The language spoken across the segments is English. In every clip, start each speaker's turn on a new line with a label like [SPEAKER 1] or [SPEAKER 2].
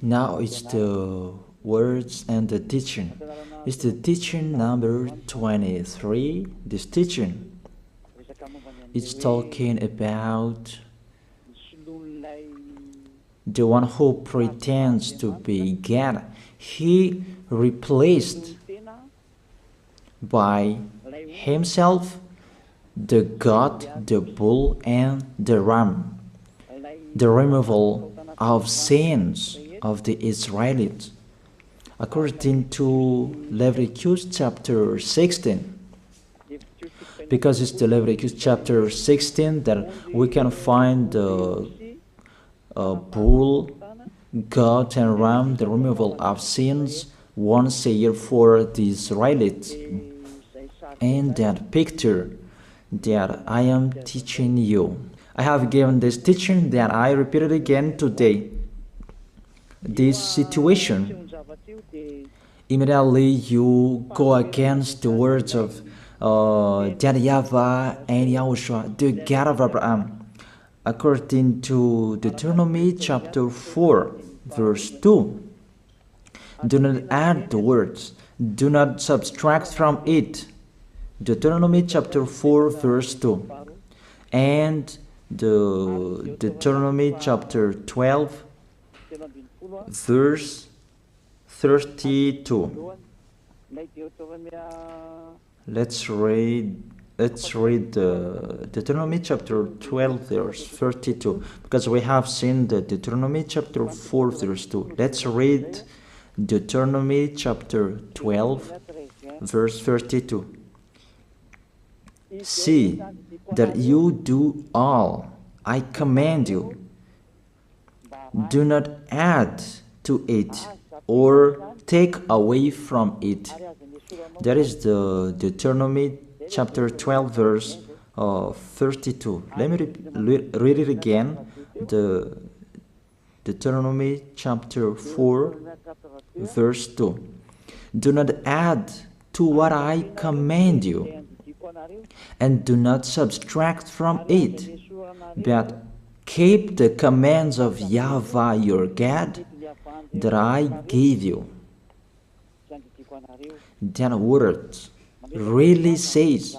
[SPEAKER 1] Now it's the words and the teaching. It's the teaching number 23. This teaching is talking about the one who pretends to be God. He replaced by himself the goat, the bull, and the ram. The removal of sins of the Israelites. According to Leviticus chapter 16. Because it's the Leviticus chapter 16 that we can find the bull, goat, and ram, the removal of sins once a year for the Israelites. And that picture that I am teaching you. I have given this teaching that I repeated again today. This situation, immediately you go against the words of that YAHVAH and YAHOSHUAH, the God of Abraham. According to Deuteronomy chapter 4, verse 2. Do not add the words, do not subtract from it. Deuteronomy chapter 4, verse 2. And the Deuteronomy chapter 12, verse 32. Let's read Deuteronomy chapter 12, verse 32, because we have seen the Deuteronomy chapter 4, verse 2. Let's read Deuteronomy chapter 12, verse 32. See that you do all I command you. Do not add to it or take away from it. That is the Deuteronomy chapter 12, verse 32. Let me read it again. The Deuteronomy chapter 4, verse 2. Do not add to what I command you, and do not subtract from it, but keep the commands of YAHVAH your God that I gave you. That word really says,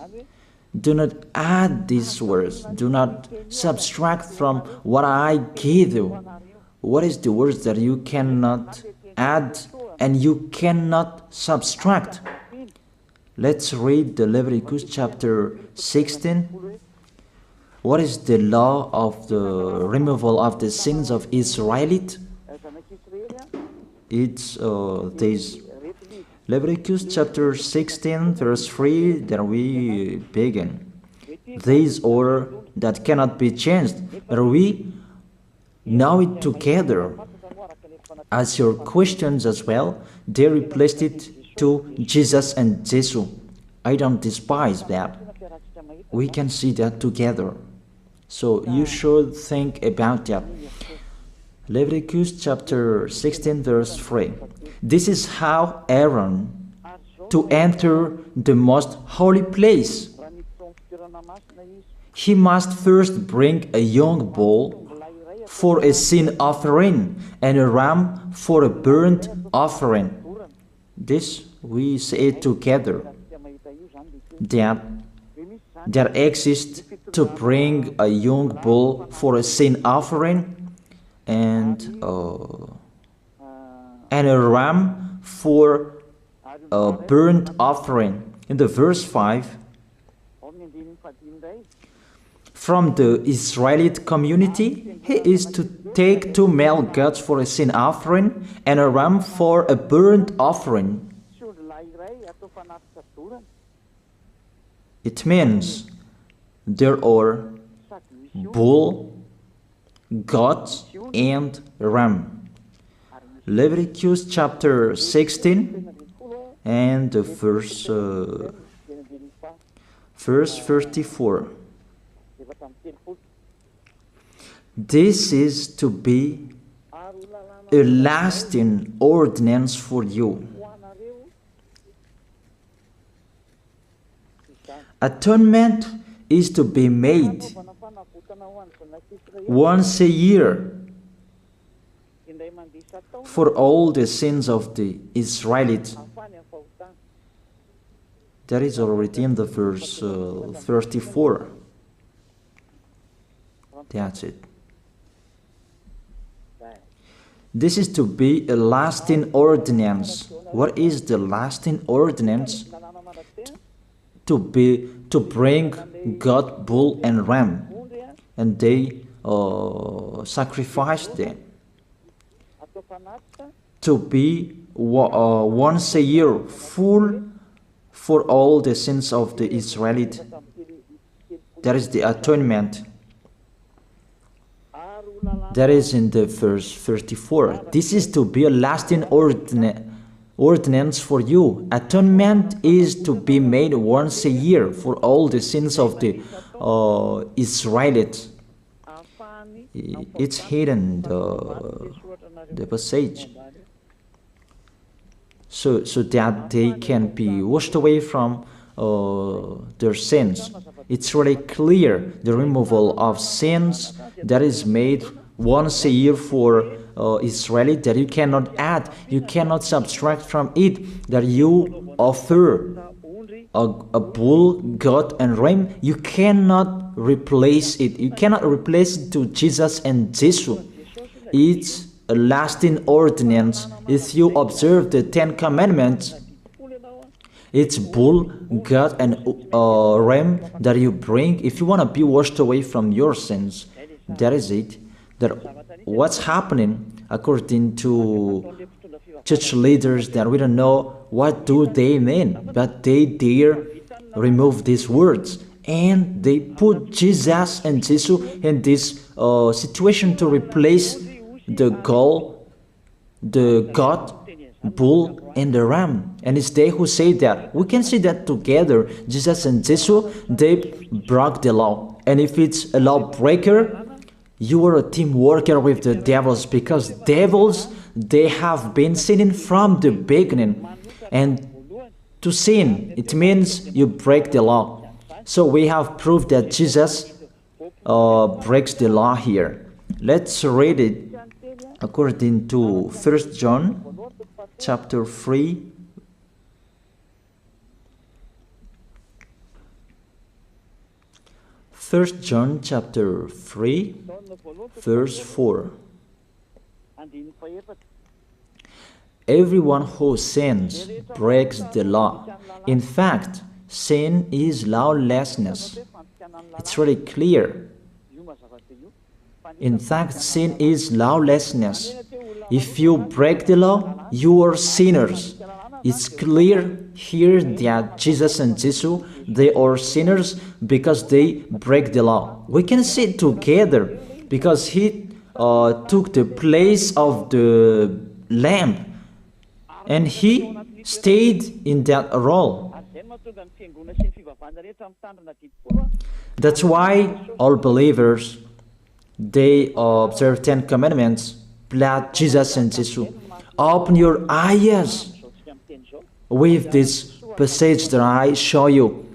[SPEAKER 1] do not add these words, do not subtract from what I gave you. What is the words that you cannot add and you cannot subtract? Let's read the Leviticus chapter 16. What is the law of the removal of the sins of Israelite? It's this Leviticus chapter 16, verse 3, that we begin. This order that cannot be changed, but we know it together. As your questions as well, they replaced it to Jesus and Jesus. I don't despise that. We can see that together. So you should think about that. Leviticus chapter 16, verse 3. This is how Aaron to enter the most holy place. He must first bring a young bull for a sin offering and a ram for a burnt offering. This we say together. That exists to bring a young bull for a sin offering and a ram for a burnt offering. In the verse 5, from the Israelite community, he is to take 2 male goats for a sin offering and a ram for a burnt offering. It means there are bull, goat, and ram. Leviticus chapter 16 and the verse 34. This is to be a lasting ordinance for you. Atonement is to be made once a year for all the sins of the Israelites. That is already in the verse 34. That's it. This is to be a lasting ordinance. What is the lasting ordinance? To bring God, bull and ram, and they sacrificed them. To be once a year full for all the sins of the Israelites. That is the atonement. That is in the verse 34. This is to be a lasting ordinance for you. Atonement is to be made once a year for all the sins of the Israelites. It's hidden, the passage. So that they can be washed away from their sins. It's really clear, the removal of sins that is made once a year for Israeli, that you cannot add, you cannot subtract from it, that you offer a bull, goat and ram, you cannot replace it. You cannot replace it to Jesus and Jesus. It's a lasting ordinance. If you observe the 10 Commandments, it's bull, goat and ram that you bring if you want to be washed away from your sins. That is it. That what's happening according to church leaders, that we don't know what do they mean, but they dare remove these words and they put Jesus and Jesus in this situation to replace the God, bull and the ram. And it's they who say that. We can see that together, Jesus and Jesus, they broke the law. And if it's a lawbreaker, you are a team worker with the devils, because devils, they have been sinning from the beginning. And to sin, it means you break the law. So we have proof that Jesus breaks the law here. Let's read it according to 1 John chapter 3. First John chapter 3, verse 4. Everyone who sins breaks the law. In fact, sin is lawlessness. It's really clear. In fact, sin is lawlessness. If you break the law, you are sinners. It's clear here that Jesus and Jesus, they are sinners because they break the law. We can see it together because he took the place of the lamb and he stayed in that role. That's why all believers, they observe 10 commandments, blood, Jesus and Jesus. Open your eyes with this passage that I show you.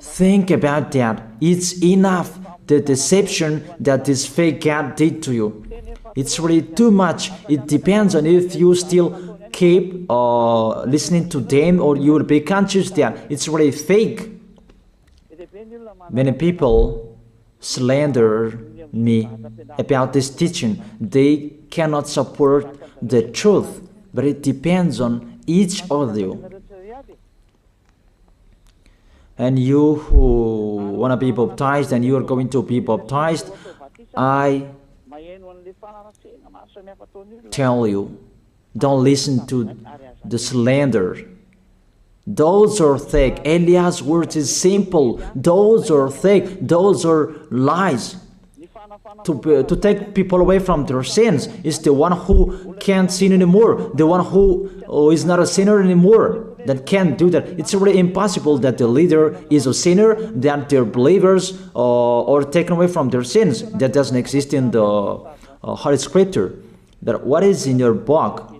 [SPEAKER 1] Think about that. It's enough, the deception that this fake God did to you. It's really too much. It depends on if you still keep listening to them, or you will be conscious that it's really fake. Many people slander me about this teaching. They cannot support the truth, but it depends on each of you. And you who want to be baptized and you are going to be baptized, I tell you, don't listen to the slander. Those are fake. Eliah's words is simple. Those are fake. Those are lies. To take people away from their sins is the one who can't sin anymore. The one who is not a sinner anymore, that can't do that. It's really impossible that the leader is a sinner, that their believers are taken away from their sins. That doesn't exist in the Holy Scripture. But what is in your book?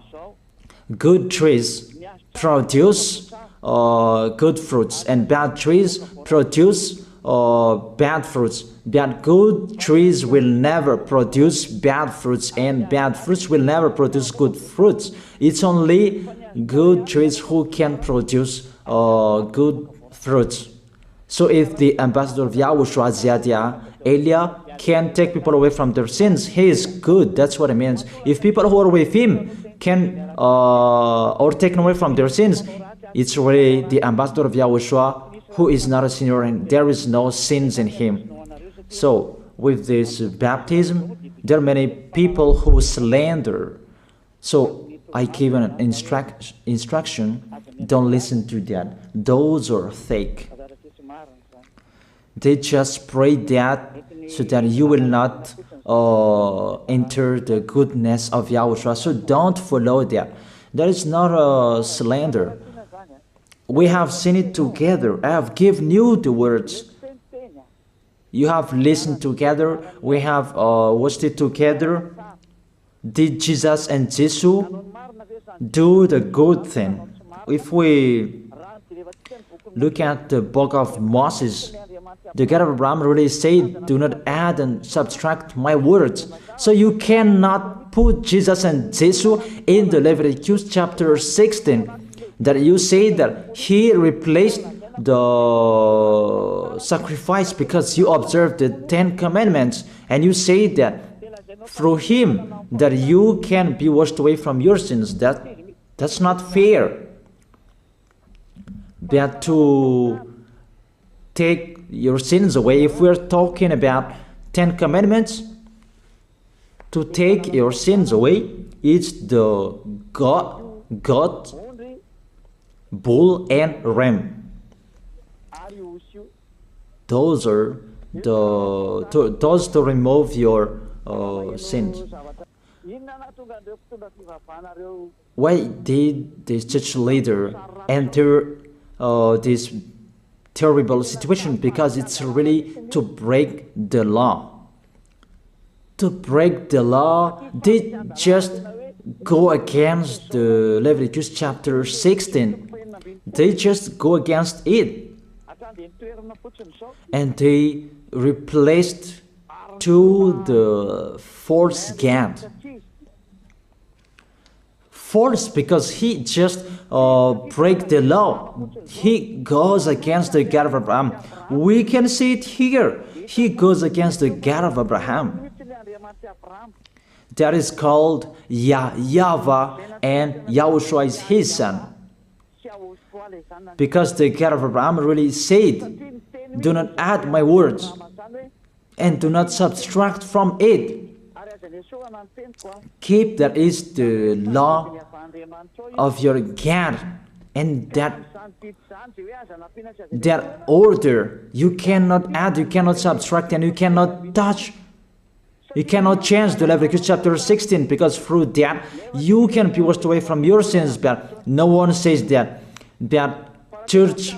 [SPEAKER 1] Good trees produce good fruits, and bad trees produce bad fruits. Bad good trees will never produce bad fruits, and bad fruits will never produce good fruits. It's only good trees who can produce good fruits. So if the ambassador of Yahushua, Ziyadiyah, Elia, can take people away from their sins, he is good. That's what it means. If people who are with him can or taken away from their sins, it's really the ambassador of Yahushua who is not a sinner, and there is no sins in him. So with this baptism, there are many people who slander. So I give an instruction, don't listen to that. Those are fake. They just pray that so that you will not enter the goodness of Yahushua. So don't follow that. That is not a slander. We have seen it together. I have given you the words. You have listened together. We have watched it together. Did Jesus and Jesus do the good thing? If we look at the book of Moses, the God of Abraham really said, do not add and subtract my words. So you cannot put Jesus and Jesus in the Leviticus chapter 16. That you say that he replaced the sacrifice because you observed the 10 commandments, and you say that through him that you can be washed away from your sins. That's not fair. But to take your sins away, if we're talking about 10 commandments, to take your sins away, it's the God, bull and ram. Those are those to remove your sins. Why did this church leader enter this terrible situation? Because it's really to break the law. To break the law, they just go against the Leviticus chapter 16. They just go against it. And they replaced to the false God. False because he just break the law. He goes against the God of Abraham. We can see it here. He goes against the God of Abraham. That is called YAHVAH, and YAHOSHUAH is his son. Because the God of Abraham really said, do not add my words and do not subtract from it. Keep, that is the law of your God, and that order. You cannot add, you cannot subtract, and you cannot touch. You cannot change the Leviticus chapter 16, because through that you can be washed away from your sins. But no one says that church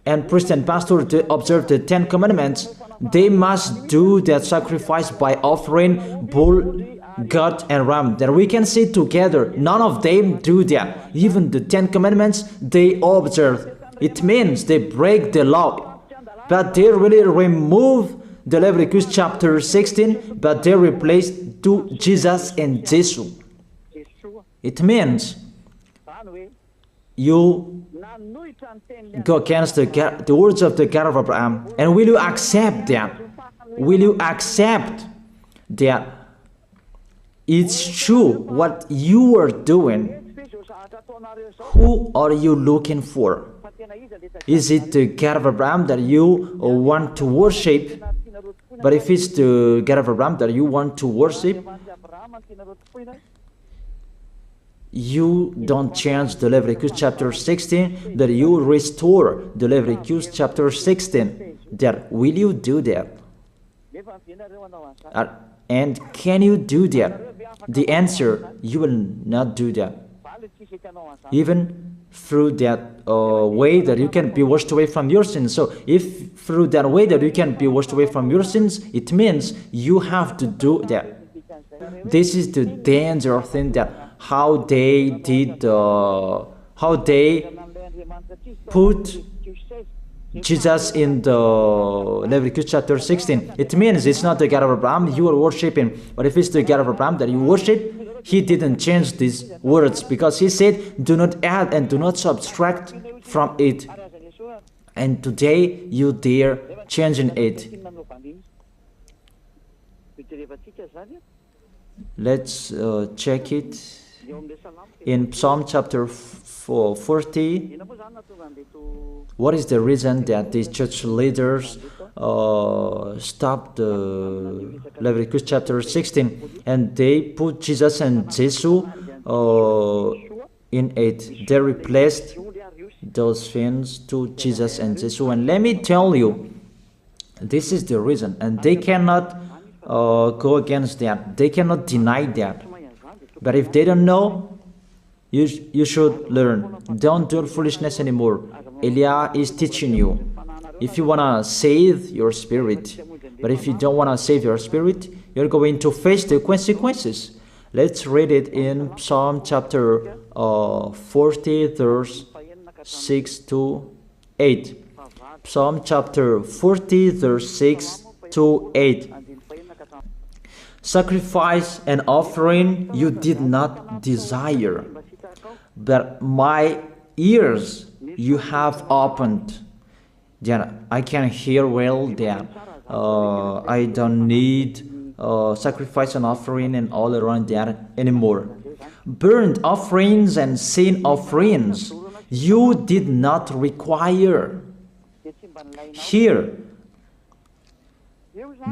[SPEAKER 1] and priest and pastor to observe the 10 commandments, they must do that sacrifice by offering bull, goat, and ram. That we can see together. None of them do that. Even the 10 commandments they observe. It means they break the law. But they really remove the Leviticus chapter 16, but they replace to Jesus and Jesus. It means you go against the words of the God of Abraham. And will you accept that? Will you accept that it's true what you are doing? Who are you looking for? Is it the God of Abraham that you want to worship? But if it's the God of Abraham that you want to worship, you don't change the Leviticus chapter 16, that you restore the Leviticus chapter 16. That will you do that? And can you do that? The answer, you will not do that. Even through that way that you can be washed away from your sins. So if through that way that you can be washed away from your sins, it means you have to do that. This is the danger thing, that how they did, how they put Jesus in the Leviticus chapter 16. It means it's not the God of Abraham you are worshiping, but if it's the God of Abraham that you worship, he didn't change these words, because he said, do not add and do not subtract from it. And today you dare changing it. Let's check it in Psalm chapter 40. What is the reason that these church leaders stopped the Leviticus chapter 16 and they put Jesus and Jesus in it? They replaced those things to Jesus and Jesus. And let me tell you, this is the reason, and they cannot go against that. They cannot deny that. But if they don't know, you should learn. Don't do foolishness anymore. Elia is teaching you. If you want to save your spirit, but if you don't want to save your spirit, you're going to face the consequences. Let's read it in Psalm chapter 40, verse 6 to 8. Psalm chapter 40, verse 6 to 8. Sacrifice and offering you did not desire, but my ears you have opened. Then I can hear well that I don't need sacrifice and offering and all around that anymore. Burnt offerings and sin offerings you did not require. Here,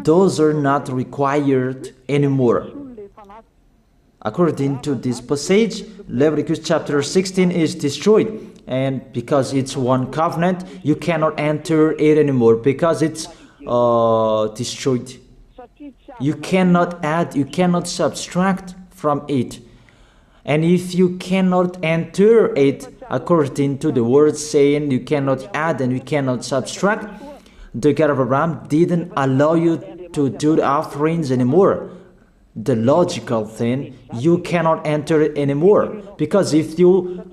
[SPEAKER 1] those are not required anymore. According to this passage, Leviticus chapter 16 is destroyed, and because it's one covenant, you cannot enter it anymore because it's destroyed. You cannot add, you cannot subtract from it. And if you cannot enter it according to the word saying you cannot add and you cannot subtract, the God of Abraham didn't allow you to do the offerings anymore. The logical thing, you cannot enter it anymore, because if you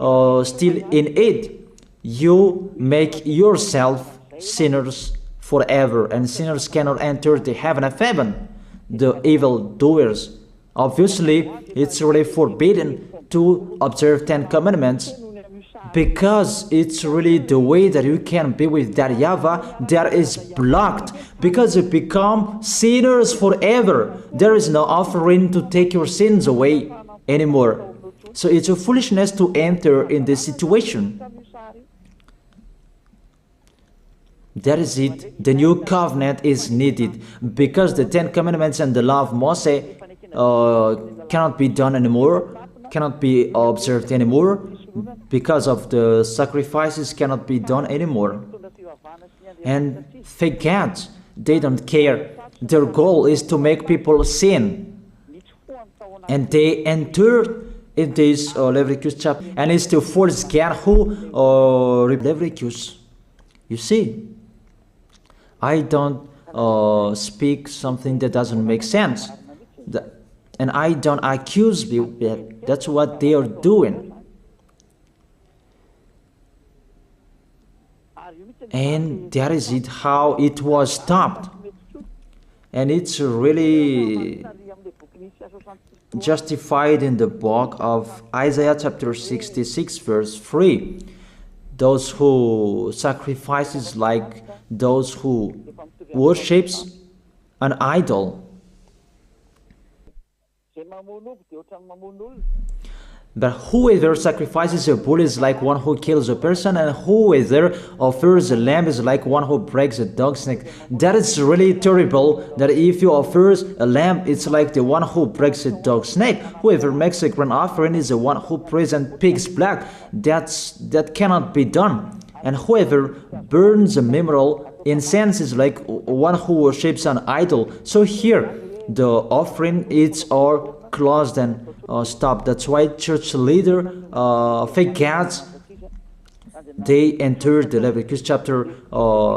[SPEAKER 1] still in it, you make yourself sinners forever, and sinners cannot enter the heaven of heaven, the evil doers. Obviously, it's really forbidden to observe 10 commandments, because it's really the way that you can be with that YAHVAH that is blocked, because you become sinners forever. There is no offering to take your sins away anymore. So it's a foolishness to enter in this situation. That is it. The new covenant is needed, because the 10 commandments and the law of Moses cannot be done anymore, cannot be observed anymore, because of the sacrifices cannot be done anymore. And fake gods, they don't care. Their goal is to make people sin. And they enter in this Leviticus chapter, and it's the false God who Leviticus. You see, I don't speak something that doesn't make sense. And I don't accuse people. That's what they are doing. And that is it, how it was stopped. And it's really justified in the book of Isaiah chapter 66 verse 3. Those who sacrifices like those who worships an idol. But whoever sacrifices a bull is like one who kills a person, and whoever offers a lamb is like one who breaks a dog's neck. That is really terrible, that if you offer a lamb, it's like the one who breaks a dog's neck. Whoever makes a grain offering is the one who presents pig's blood. That cannot be done. And whoever burns a memorial incense is like one who worships an idol. So here, the offering is all closed and stopped. That's why church leader, fake gods, they enter the Leviticus chapter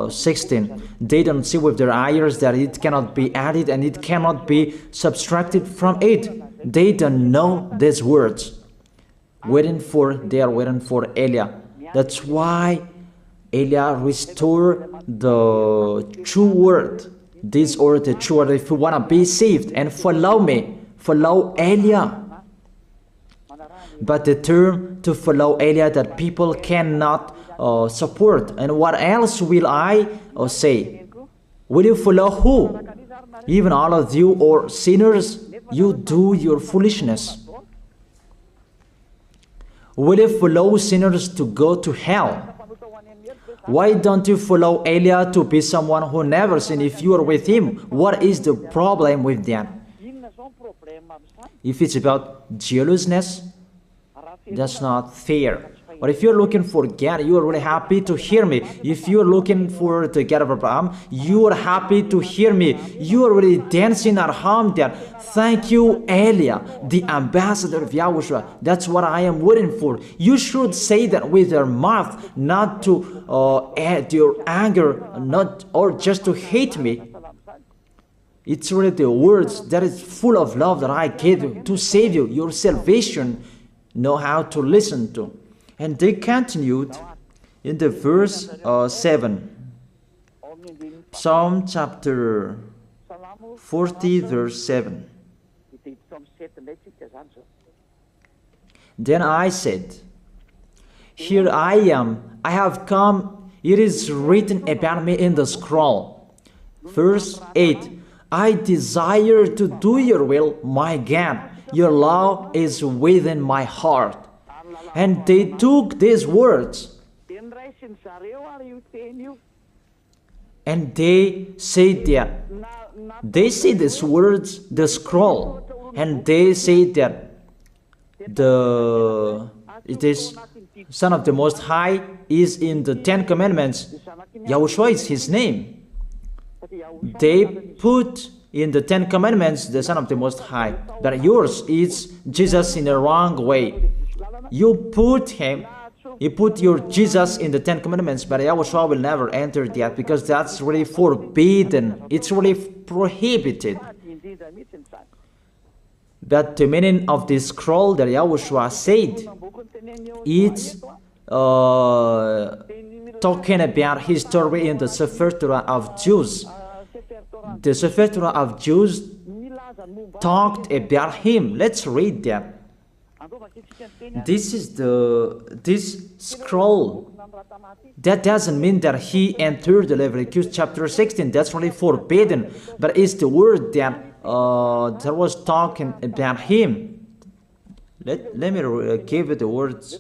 [SPEAKER 1] 16. They don't see with their eyes that it cannot be added and it cannot be subtracted from it. They don't know these words. They are waiting for Elia. That's why Elia restored the true word. This or the true word. If you want to be saved and follow me, follow Elia. But the term to follow Elia that people cannot support. And what else will I say? Will you follow who? Even all of you or sinners, you do your foolishness. Will you follow sinners to go to hell? Why don't you follow Elia to be someone who never sinned if you are with him? What is the problem with that? If it's about jealousness, that's not fair. But if you're looking for God, you are really happy to hear me. If you're looking for the God of Abraham, you are happy to hear me. You are really dancing at home there. Thank you, Elia, the ambassador of Yahushua. That's what I am waiting for. You should say that with your mouth, not to add your anger, not or just to hate me. It's really the words that is full of love that I gave you to save you. Your salvation, know how to listen to. And they continued in the verse 7. Psalm chapter 40 verse 7. Then I said, here I am, I have come, it is written about me in the scroll. Verse 8. I desire to do your will, my God. Your law is within my heart. And they took these words and they said that they see these words, the scroll, and they say that it is Son of the Most High is in the 10 Commandments. Yahushua is his name. They put in the 10 Commandments the Son of the Most High, but yours is Jesus in the wrong way. You put your Jesus in the 10 Commandments, but Yahushua will never enter that because that's really forbidden. It's really prohibited. But the meaning of this scroll that Yahushua said, it's talking about his story in the Sefer Torah of Jews. The Sefer Torah of Jews talked about him. Let's read that. This scroll. That doesn't mean that he entered the Leviticus chapter 16. That's really forbidden. But it's the word that was talking about him. Let me give you the words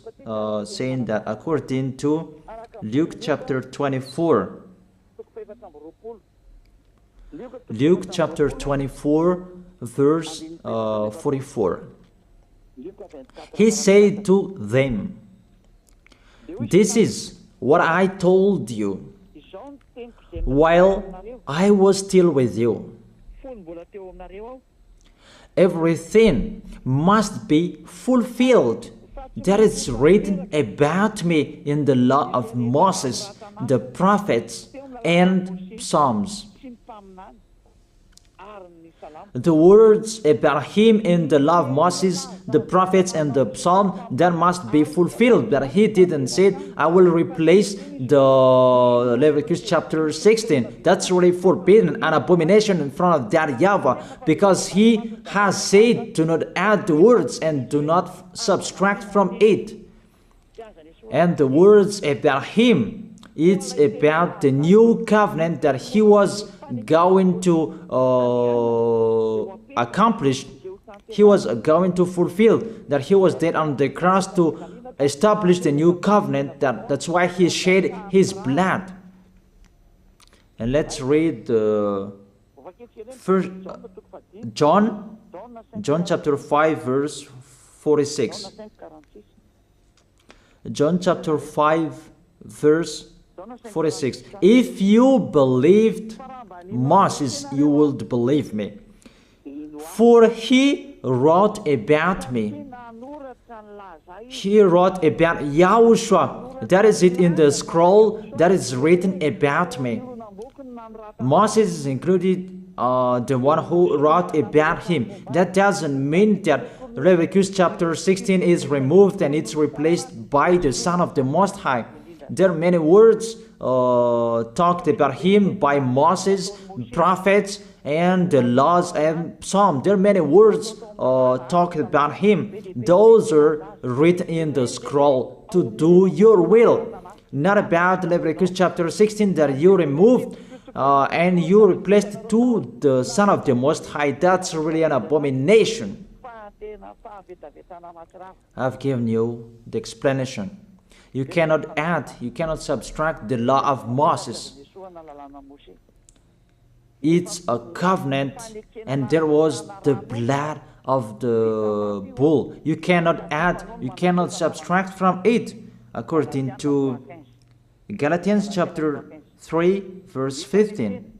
[SPEAKER 1] saying that according to Luke chapter 24. Luke chapter 24 verse 44. He said to them, this is what I told you while I was still with you. Everything must be fulfilled that is written about me in the law of Moses, the prophets, and Psalms. The words about him in the law of Moses, the prophets, and the psalm, that must be fulfilled. But he didn't say, I will replace the Leviticus chapter 16. That's really forbidden, an abomination in front of that YAHVAH, because he has said, do not add the words and do not subtract from it. And the words about him, it's about the new covenant that he was going to accomplish. He was going to fulfill, that he was dead on the cross to establish the new covenant. That's why he shed his blood. And let's read first John chapter 5 verse 46. John chapter 5 verse 46. If you believed Moses, you would believe me, for he wrote about me. He wrote about Yahushua. That is it in the scroll that is written about me. Moses is included, the one who wrote about him. That doesn't mean that Leviticus chapter 16 is removed and it's replaced by the Son of the Most High. There are many words talked about him by Moses, prophets, and the laws and Psalm. There are many words talked about him. Those are written in the scroll to do your will. Not about Leviticus chapter 16 that you removed and you replaced to the Son of the Most High. That's really an abomination. I've given you the explanation. You cannot add, you cannot subtract the law of Moses. It's a covenant, and there was the blood of the bull. You cannot add, you cannot subtract from it, according to Galatians chapter 3, verse 15.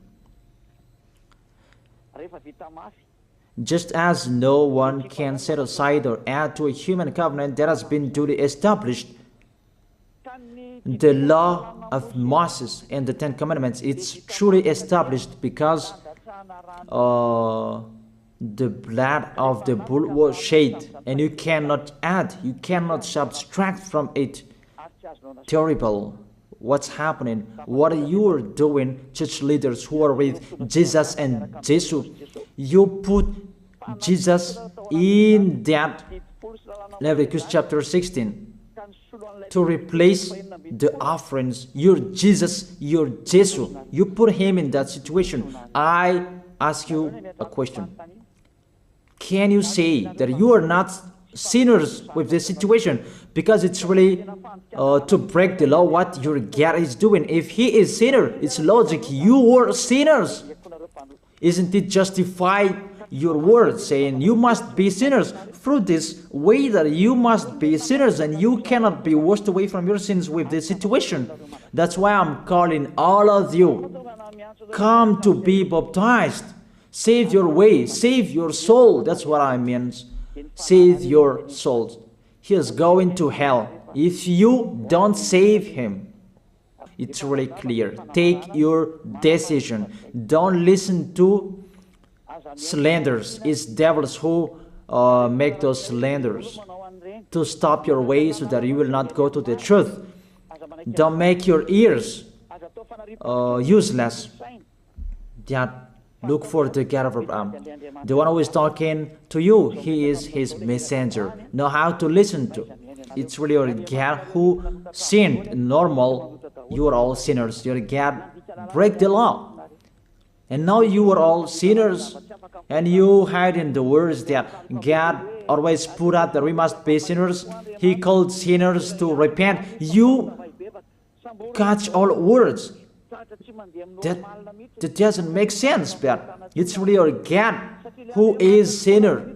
[SPEAKER 1] Just as no one can set aside or add to a human covenant that has been duly established, the law of Moses and the Ten Commandments, it's truly established because the blood of the bull was shed, and you cannot add, you cannot subtract from it. Terrible. What's happening? What you are doing, church leaders who are with Jesus and Jesus? You put Jesus in that Leviticus chapter 16 to replace the offerings. You're Jesus, you're Jesus. You put him in that situation. I ask you a question. Can you say that you are not sinners with this situation? Because it's really to break the law what your God is doing. If he is sinner, it's logic. You are sinners. Isn't it justify your word saying you must be sinners through this way that you must be sinners and you cannot be washed away from your sins with this situation? That's why I'm calling all of you, come to be baptized. Save your way, save your soul. That's what I mean. Save your souls. He is going to hell if you don't save him. It's really clear. Take your decision. Don't listen to slanders. It's devils who make those slanders to stop your way so that you will not go to the truth. Don't make your ears useless. Look for the God of Abraham. The one who is talking to you, he is his messenger. Know how to listen to. It's really your God who sinned. Normal, you are all sinners. Your God break the law. And now you are all sinners. And you hide in the words that God always put out that we must be sinners. He called sinners to repent. You catch all words. That doesn't make sense, but it's really your God who is sinner.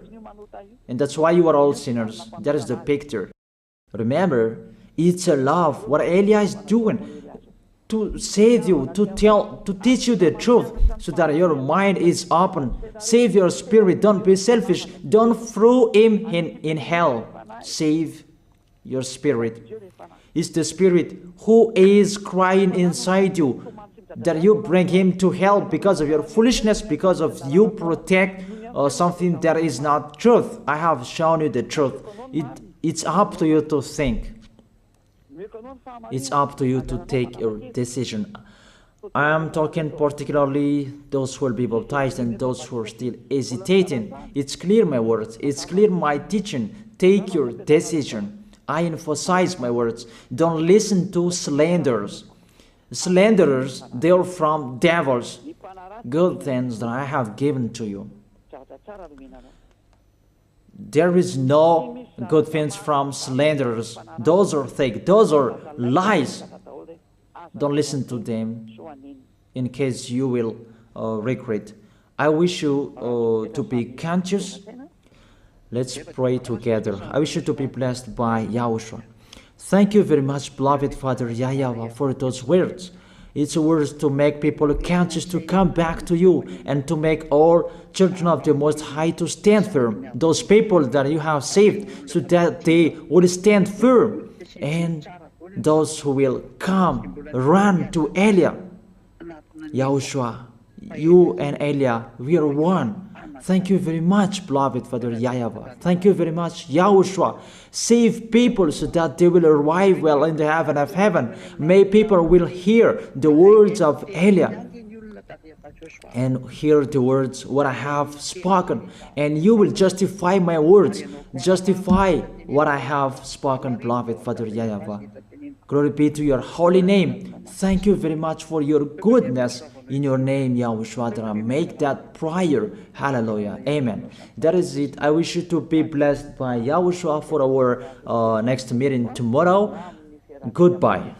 [SPEAKER 1] And that's why you are all sinners. That is the picture. Remember, it's a love. What Elia is doing to save you, to teach you the truth so that your mind is open. Save your spirit. Don't be selfish. Don't throw him in hell. Save your spirit. It's the spirit who is crying inside you, that you bring him to hell because of your foolishness, because of you protect something that is not truth. I have shown you the truth. It's up to you to think. It's up to you to take your decision. I am talking particularly those who will be baptized and those who are still hesitating. It's clear my words. It's clear my teaching. Take your decision. I emphasize my words. Don't listen to slanders. Slanderers, they are from devils. Good things that I have given to you. There is no good things from slanderers. Those are fake. Those are lies. Don't listen to them in case you will regret. I wish you to be conscious. Let's pray together. I wish you to be blessed by Yahushua. Thank you very much, beloved Father YAHVAH, for those words. It's words to make people conscious to come back to you and to make all children of the Most High to stand firm. Those people that you have saved so that they will stand firm. And those who will come, run to Elia. Yahushua, you and Elia, we are one. Thank you very much, beloved Father YAHVAH. Thank you very much, Yahushua. Save people so that they will arrive well in the heaven of heaven. May people will hear the words of Elia and hear the words what I have spoken, and you will justify my words, justify what I have spoken, beloved Father YAHVAH. Glory be to your holy name. Thank you very much for your goodness. In your name, Yahushua, that I make that prayer. Hallelujah. Amen. That is it. I wish you to be blessed by Yahushua for our next meeting tomorrow. Goodbye.